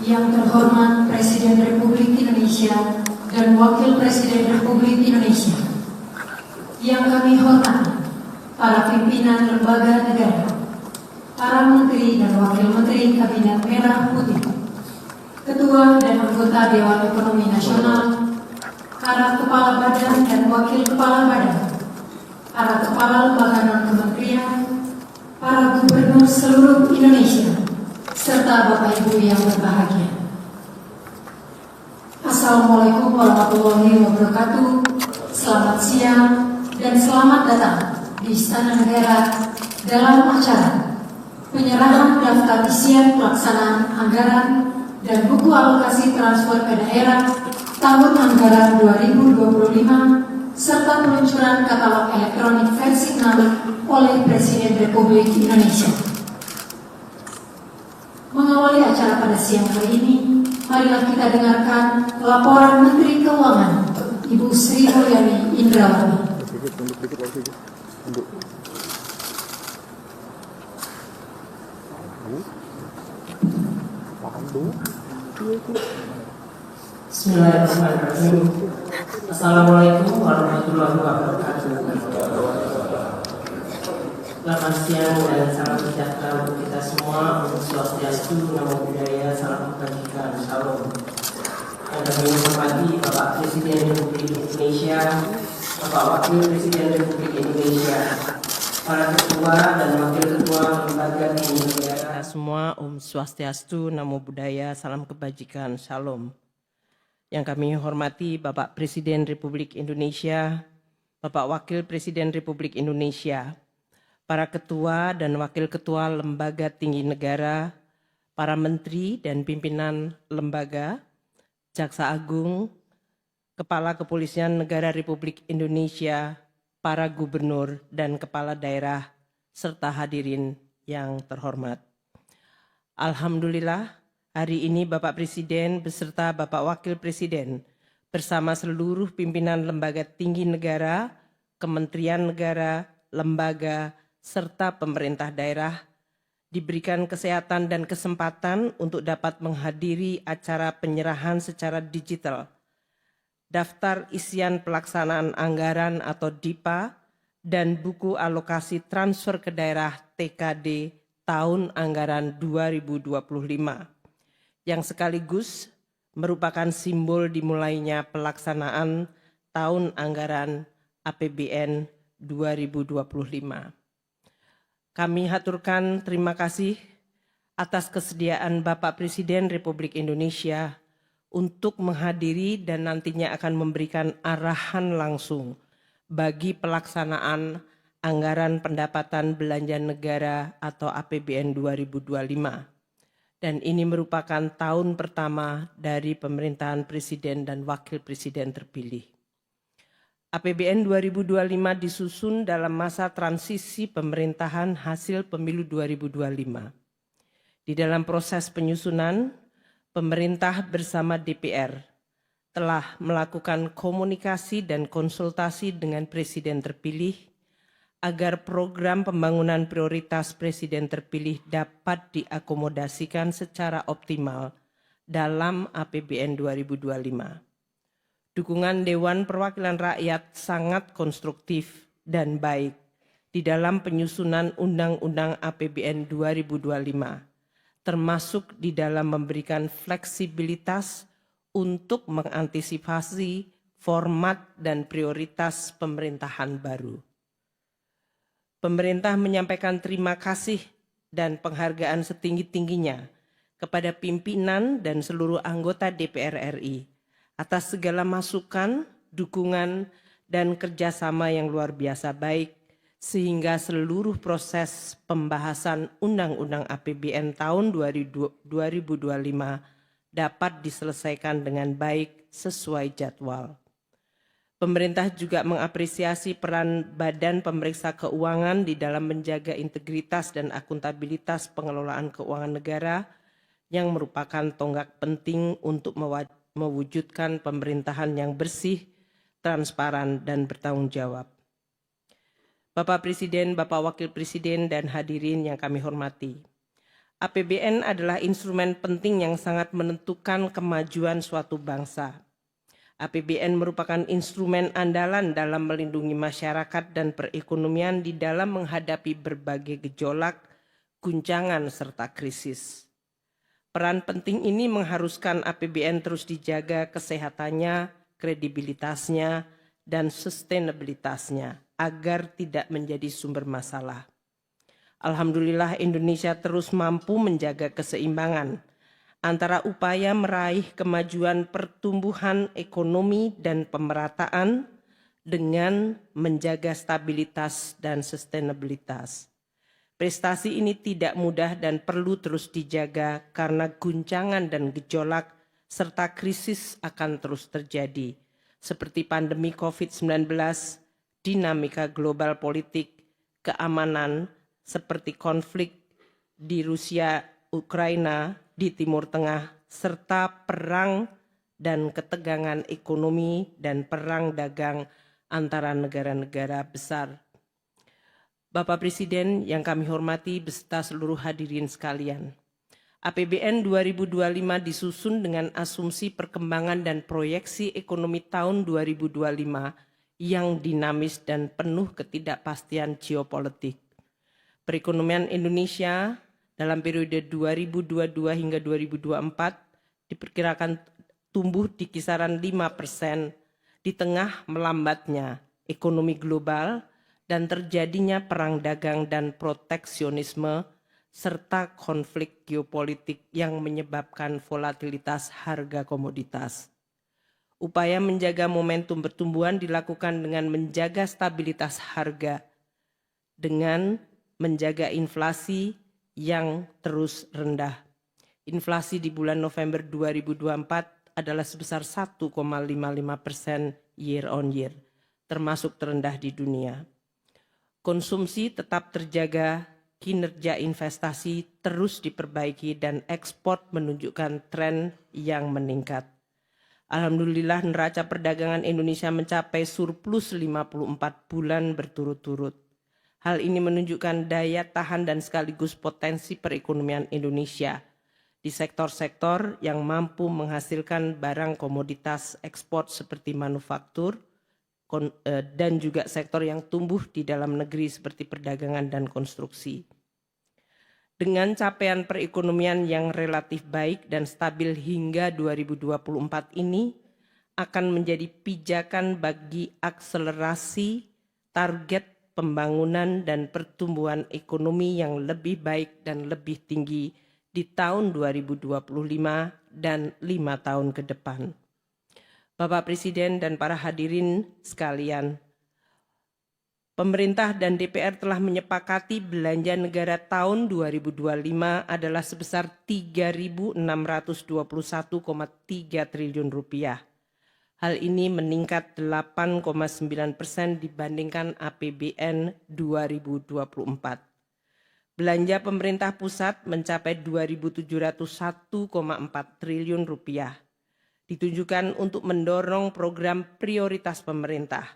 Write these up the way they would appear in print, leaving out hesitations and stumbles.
Yang terhormat Presiden Republik Indonesia dan Wakil Presiden Republik Indonesia. Yang kami hormati para pimpinan lembaga negara, para menteri dan wakil menteri Kabinet Merah Putih, ketua dan anggota Dewan Ekonomi Nasional, para kepala badan dan wakil kepala badan, para kepala lembaga non-kementerian, para gubernur seluruh Indonesia, serta Bapak Ibu yang berbahagia. Assalamualaikum warahmatullahi wabarakatuh. Selamat siang dan selamat datang di Istana Negara dalam acara penyerahan daftar isian pelaksanaan anggaran dan buku alokasi transfer ke daerah tahun anggaran 2025 serta peluncuran katalog elektronik versi 6 oleh Presiden Republik Indonesia. Mengawali acara pada siang hari ini, marilah kita dengarkan laporan Menteri Keuangan Ibu Sri Mulyani Indrawati. Bismillahirrahmanirrahim. Assalamualaikum warahmatullahi wabarakatuh. Selamat siang dan salam sejahtera untuk kita semua. Om Swastiastu, Namo Buddhaya, salam kebajikan, Shalom. Yang kami hormati Bapak Presiden Republik Indonesia, Bapak Wakil Presiden Republik Indonesia, para ketua dan wakil ketua lembaga tinggi negara semua. Om Swastiastu, Namo Buddhaya, salam kebajikan, Shalom. Yang kami hormati Bapak Presiden Republik Indonesia, Bapak Wakil Presiden Republik Indonesia, para ketua dan wakil ketua lembaga tinggi negara, para menteri dan pimpinan lembaga, Jaksa Agung, Kepala Kepolisian Negara Republik Indonesia, para gubernur dan kepala daerah, serta hadirin yang terhormat. Alhamdulillah, hari ini Bapak Presiden beserta Bapak Wakil Presiden bersama seluruh pimpinan lembaga tinggi negara, kementerian negara, lembaga, serta pemerintah daerah diberikan kesehatan dan kesempatan untuk dapat menghadiri acara penyerahan secara digital daftar isian pelaksanaan anggaran atau DIPA dan buku alokasi transfer ke daerah TKD tahun anggaran 2025 yang sekaligus merupakan simbol dimulainya pelaksanaan tahun anggaran APBN 2025. Kami haturkan terima kasih atas kesediaan Bapak Presiden Republik Indonesia untuk menghadiri dan nantinya akan memberikan arahan langsung bagi pelaksanaan anggaran pendapatan belanja negara atau APBN 2025. Dan ini merupakan tahun pertama dari pemerintahan Presiden dan Wakil Presiden terpilih. APBN 2025 disusun dalam masa transisi pemerintahan hasil pemilu 2025. Di dalam proses penyusunan, pemerintah bersama DPR telah melakukan komunikasi dan konsultasi dengan Presiden terpilih agar program pembangunan prioritas Presiden terpilih dapat diakomodasikan secara optimal dalam APBN 2025. Dukungan Dewan Perwakilan Rakyat sangat konstruktif dan baik di dalam penyusunan Undang-Undang APBN 2025, termasuk di dalam memberikan fleksibilitas untuk mengantisipasi format dan prioritas pemerintahan baru. Pemerintah menyampaikan terima kasih dan penghargaan setinggi-tingginya kepada pimpinan dan seluruh anggota DPR RI atas segala masukan, dukungan, dan kerjasama yang luar biasa baik, sehingga seluruh proses pembahasan Undang-Undang APBN tahun 2025 dapat diselesaikan dengan baik sesuai jadwal. Pemerintah juga mengapresiasi peran Badan Pemeriksa Keuangan di dalam menjaga integritas dan akuntabilitas pengelolaan keuangan negara yang merupakan tonggak penting untuk mewujudkan pemerintahan yang bersih, transparan, dan bertanggung jawab. Bapak Presiden, Bapak Wakil Presiden, dan hadirin yang kami hormati. APBN adalah instrumen penting yang sangat menentukan kemajuan suatu bangsa. APBN merupakan instrumen andalan dalam melindungi masyarakat dan perekonomian di dalam menghadapi berbagai gejolak, guncangan, serta krisis. Peran penting ini mengharuskan APBN terus dijaga kesehatannya, kredibilitasnya, dan sustainabilitasnya agar tidak menjadi sumber masalah. Alhamdulillah Indonesia terus mampu menjaga keseimbangan antara upaya meraih kemajuan pertumbuhan ekonomi dan pemerataan dengan menjaga stabilitas dan sustainabilitas. Prestasi ini tidak mudah dan perlu terus dijaga karena guncangan dan gejolak serta krisis akan terus terjadi, seperti pandemi COVID-19, dinamika global politik, keamanan, seperti konflik di Rusia, Ukraina, di Timur Tengah, serta perang dan ketegangan ekonomi dan perang dagang antara negara-negara besar. Bapak Presiden yang kami hormati beserta seluruh hadirin sekalian, APBN 2025 disusun dengan asumsi perkembangan dan proyeksi ekonomi tahun 2025 yang dinamis dan penuh ketidakpastian geopolitik. Perekonomian Indonesia dalam periode 2022 hingga 2024 diperkirakan tumbuh di kisaran 5% di tengah melambatnya ekonomi global dan terjadinya perang dagang dan proteksionisme serta konflik geopolitik yang menyebabkan volatilitas harga komoditas. Upaya menjaga momentum pertumbuhan dilakukan dengan menjaga stabilitas harga dengan menjaga inflasi yang terus rendah. Inflasi di bulan November 2024 adalah sebesar 1,55% year on year, termasuk terendah di dunia. Konsumsi tetap terjaga, kinerja investasi terus diperbaiki dan ekspor menunjukkan tren yang meningkat. Alhamdulillah neraca perdagangan Indonesia mencapai surplus 54 bulan berturut-turut. Hal ini menunjukkan daya tahan dan sekaligus potensi perekonomian Indonesia di sektor-sektor yang mampu menghasilkan barang komoditas ekspor seperti manufaktur dan juga sektor yang tumbuh di dalam negeri seperti perdagangan dan konstruksi. Dengan capaian perekonomian yang relatif baik dan stabil hingga 2024 ini akan menjadi pijakan bagi akselerasi target pembangunan dan pertumbuhan ekonomi yang lebih baik dan lebih tinggi di tahun 2025 dan 5 tahun ke depan. Bapak Presiden dan para hadirin sekalian, pemerintah dan DPR telah menyepakati belanja negara tahun 2025 adalah sebesar 3.621,3 triliun rupiah. Hal ini meningkat 8,9% dibandingkan APBN 2024. Belanja pemerintah pusat mencapai 2.701,4 triliun rupiah. Ditunjukkan untuk mendorong program prioritas pemerintah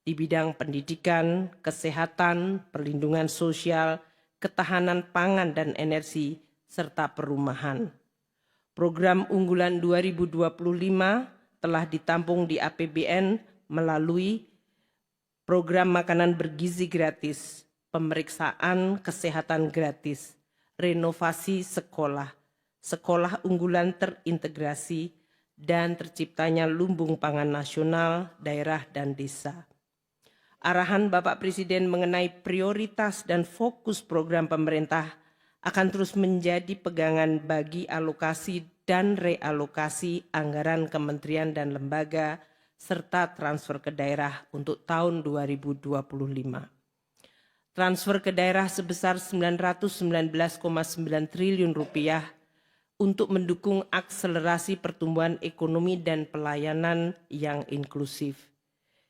di bidang pendidikan, kesehatan, perlindungan sosial, ketahanan pangan dan energi, serta perumahan. Program unggulan 2025 telah ditampung di APBN melalui program makanan bergizi gratis, pemeriksaan kesehatan gratis, renovasi sekolah, sekolah unggulan terintegrasi, dan terciptanya lumbung pangan nasional, daerah, dan desa. Arahan Bapak Presiden mengenai prioritas dan fokus program pemerintah akan terus menjadi pegangan bagi alokasi dan realokasi anggaran kementerian dan lembaga serta transfer ke daerah untuk tahun 2025. Transfer ke daerah sebesar 919,9 triliun rupiah untuk mendukung akselerasi pertumbuhan ekonomi dan pelayanan yang inklusif.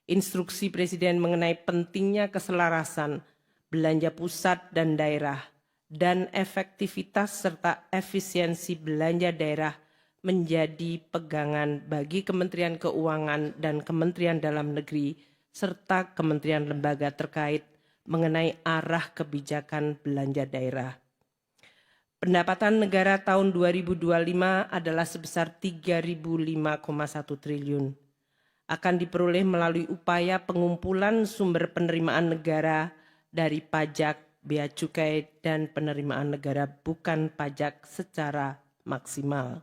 Instruksi Presiden mengenai pentingnya keselarasan belanja pusat dan daerah dan efektivitas serta efisiensi belanja daerah menjadi pegangan bagi Kementerian Keuangan dan Kementerian Dalam Negeri serta kementerian lembaga terkait mengenai arah kebijakan belanja daerah. Pendapatan negara tahun 2025 adalah sebesar 3.005,1 triliun. Akan diperoleh melalui upaya pengumpulan sumber penerimaan negara dari pajak, bea cukai, dan penerimaan negara bukan pajak secara maksimal.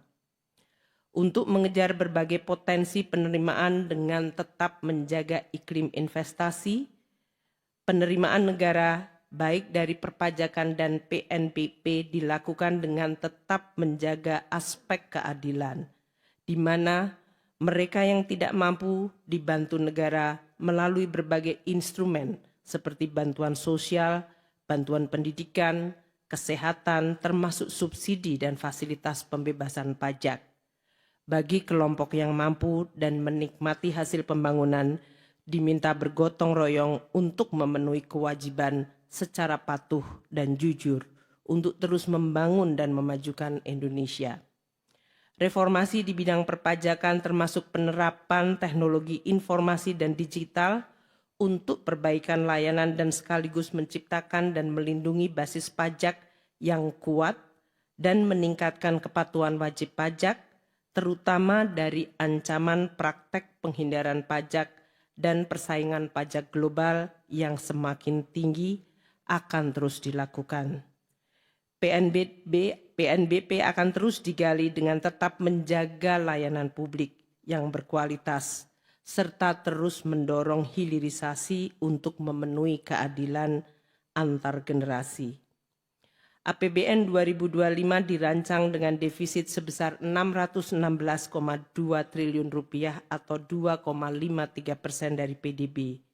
Untuk mengejar berbagai potensi penerimaan dengan tetap menjaga iklim investasi, penerimaan negara baik dari perpajakan dan PNBP dilakukan dengan tetap menjaga aspek keadilan, di mana mereka yang tidak mampu dibantu negara melalui berbagai instrumen seperti bantuan sosial, bantuan pendidikan, kesehatan, termasuk subsidi dan fasilitas pembebasan pajak. Bagi kelompok yang mampu dan menikmati hasil pembangunan, diminta bergotong royong untuk memenuhi kewajiban secara patuh dan jujur untuk terus membangun dan memajukan Indonesia. Reformasi di bidang perpajakan termasuk penerapan teknologi informasi dan digital untuk perbaikan layanan dan sekaligus menciptakan dan melindungi basis pajak yang kuat dan meningkatkan kepatuhan wajib pajak, terutama dari ancaman praktek penghindaran pajak dan persaingan pajak global yang semakin tinggi akan terus dilakukan. PNBP akan terus digali dengan tetap menjaga layanan publik yang berkualitas, serta terus mendorong hilirisasi untuk memenuhi keadilan antar generasi. APBN 2025 dirancang dengan defisit sebesar 616,2 triliun rupiah atau 2,53% dari PDB.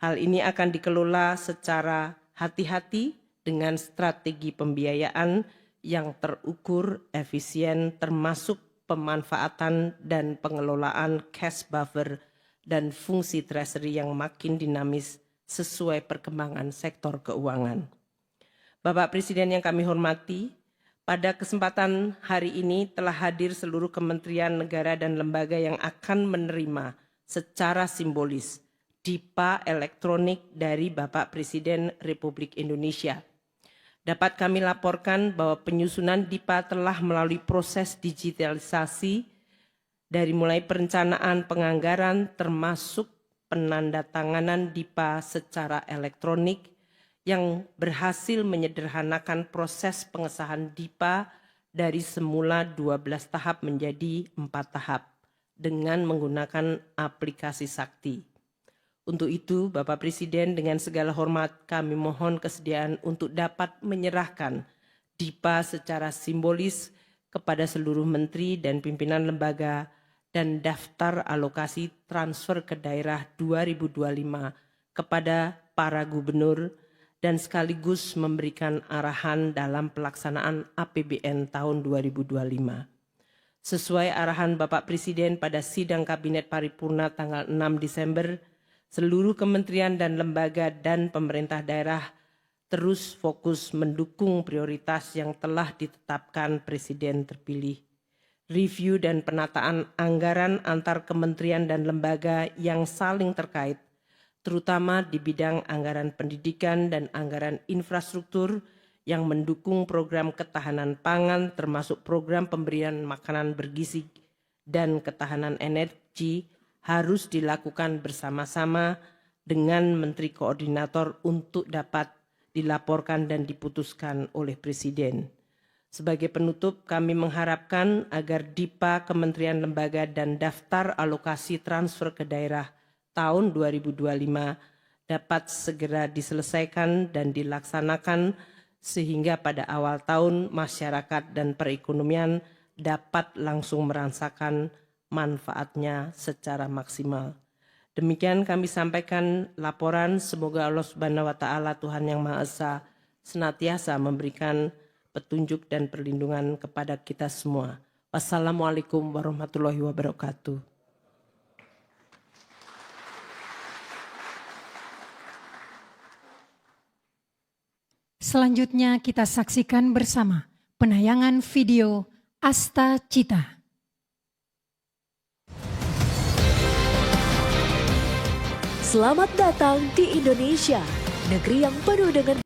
Hal ini akan dikelola secara hati-hati dengan strategi pembiayaan yang terukur, efisien, termasuk pemanfaatan dan pengelolaan cash buffer dan fungsi treasury yang makin dinamis sesuai perkembangan sektor keuangan. Bapak Presiden yang kami hormati, pada kesempatan hari ini telah hadir seluruh kementerian negara dan lembaga yang akan menerima secara simbolis DIPA elektronik dari Bapak Presiden Republik Indonesia. Dapat kami laporkan bahwa penyusunan DIPA telah melalui proses digitalisasi dari mulai perencanaan penganggaran termasuk penandatanganan DIPA secara elektronik yang berhasil menyederhanakan proses pengesahan DIPA dari semula 12 tahap menjadi 4 tahap dengan menggunakan aplikasi Sakti. Untuk itu, Bapak Presiden dengan segala hormat kami mohon kesediaan untuk dapat menyerahkan DIPA secara simbolis kepada seluruh menteri dan pimpinan lembaga dan daftar alokasi transfer ke daerah 2025 kepada para gubernur dan sekaligus memberikan arahan dalam pelaksanaan APBN tahun 2025. Sesuai arahan Bapak Presiden pada sidang Kabinet Paripurna tanggal 6 Desember, seluruh kementerian dan lembaga dan pemerintah daerah terus fokus mendukung prioritas yang telah ditetapkan Presiden terpilih. Review dan penataan anggaran antar kementerian dan lembaga yang saling terkait, terutama di bidang anggaran pendidikan dan anggaran infrastruktur yang mendukung program ketahanan pangan termasuk program pemberian makanan bergizi dan ketahanan energi harus dilakukan bersama-sama dengan Menteri Koordinator untuk dapat dilaporkan dan diputuskan oleh Presiden. Sebagai penutup, kami mengharapkan agar DIPA, kementerian lembaga dan daftar alokasi transfer ke daerah tahun 2025 dapat segera diselesaikan dan dilaksanakan sehingga pada awal tahun masyarakat dan perekonomian dapat langsung merasakan manfaatnya secara maksimal. Demikian kami sampaikan laporan, semoga Allah Subhanahu wa taala Tuhan yang Maha Esa senantiasa memberikan petunjuk dan perlindungan kepada kita semua. Wassalamualaikum warahmatullahi wabarakatuh. Selanjutnya kita saksikan bersama penayangan video Asta Cita. Selamat datang di Indonesia, negeri yang penuh dengan